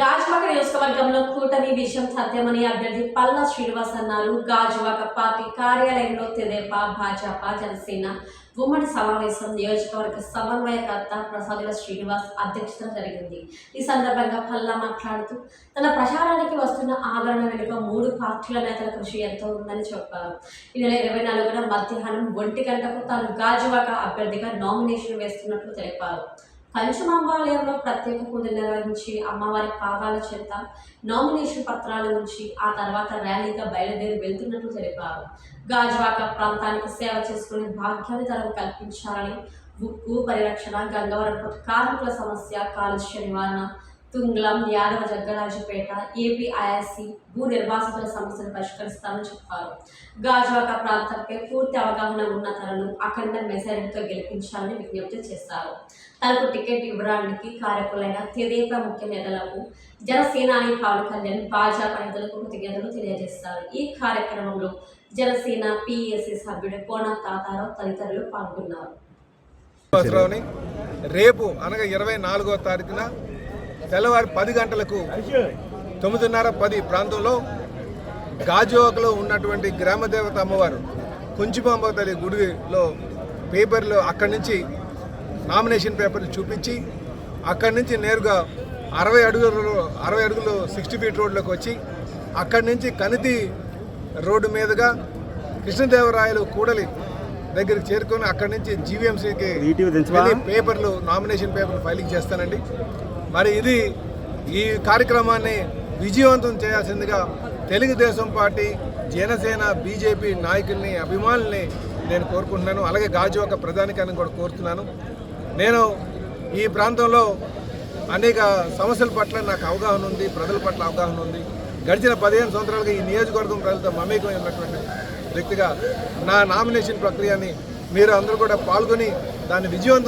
గాజువాక నియోజకవర్గంలో కూటమి విషయం సత్యమని అభ్యర్థి పల్లా శ్రీనివాస్ అన్నారు. గాజువాక పార్టీ కార్యాలయంలో తెదేపా, భాజపా, జనసేన ఉమ్మడి సమావేశం నియోజకవర్గ సమన్వయకర్త ప్రసాదుల శ్రీనివాస్ అధ్యక్షతన జరిగింది. ఈ సందర్భంగా పల్లా మాట్లాడుతూ తన ప్రచారానికి వస్తున్న ఆదరణ వెనుక 3 పార్టీల నేతల కృషి ఎంతో ఉందని చెప్పారు. ఈ నెల 24న మధ్యాహ్నం 1 గంటకు తాను గాజువాక అభ్యర్థిగా నామినేషన్ వేస్తున్నట్లు తెలిపారు. పంచమాంబాలయంలో ప్రత్యేక పూజలు నిర్వహించి అమ్మవారి పాదాల చెంత నామినేషన్ పత్రాలు ఉంచి ఆ తర్వాత ర్యాలీగా బయలుదేరి వెళ్తున్నట్లు తెలిపారు. గాజువాక ప్రాంతానికి సేవ చేసుకునే భాగ్యాన్ని తనకు కల్పించాలని, ఉక్కు పరిరక్షణ, గంగవరం కార్మికుల సమస్య, కాలుష్య నివారణ, తుంగ్లం, యాదవ జగ్గరాజుపేట, ఏపీఐఎస్సి భూ నిర్వాసితుల సమస్యను పరిష్కరిస్తామని చెప్పారు. గాజువాక ప్రాంతంపై పూర్తి అవగాహన ఉన్న తనను అఖండ మెజారిటీతో గెలిపించాలని విజ్ఞప్తి చేశారు. తనకు టికెట్ ఇవ్వడానికి కారకులైన తెదేపా ముఖ్య నేతలకు, జనసేనాని పవన్ కళ్యాణ్, భాజపా నేతలకు కృతజ్ఞతలు తెలియజేశారు. ఈ కార్యక్రమంలో జనసేన పిఎస్సి సభ్యుడు కోన తాతారావు తదితరులు పాల్గొన్నారు. రేపు అనగా 24వ తారీఖున తెల్లవారు 10 గంటలకు 9:30-10 ప్రాంతంలో గాజువాకలో ఉన్నటువంటి గ్రామదేవత అమ్మవారు కుంచిమాంబ తల్లి గుడిలో పేపర్లు అక్కడి నుంచి నామినేషన్ పేపర్లు చూపించి అక్కడి నుంచి నేరుగా 60 అడుగులు 60 ఫీట్ రోడ్లోకి వచ్చి అక్కడి నుంచి కనితి రోడ్డు మీదుగా కృష్ణదేవరాయలు కూడలి దగ్గరికి చేరుకొని అక్కడి నుంచి జీవీఎంసీకి పేపర్లు నామినేషన్ పేపర్లు ఫైలింగ్ చేస్తానండి. మరి ఈ కార్యక్రమాన్ని విజయవంతం చేయాల్సిందిగా తెలుగుదేశం పార్టీ, జనసేన, బీజేపీ నాయకుల్ని, అభిమానుల్ని నేను కోరుకుంటున్నాను. అలాగే గాజువాక ప్రధానికాన్ని కూడా కోరుతున్నాను. నేను ఈ ప్రాంతంలో అనేక సమస్యల పట్ల నాకు అవగాహన ఉంది, ప్రజల పట్ల అవగాహన ఉంది. గడిచిన 15 సంవత్సరాలుగా ఈ నియోజకవర్గం ప్రజలతో మమేకమై ఉన్నటువంటి వ్యక్తిగా నా నామినేషన్ ప్రక్రియని మీరు అందరూ కూడా పాల్గొని దాన్ని విజయవంతం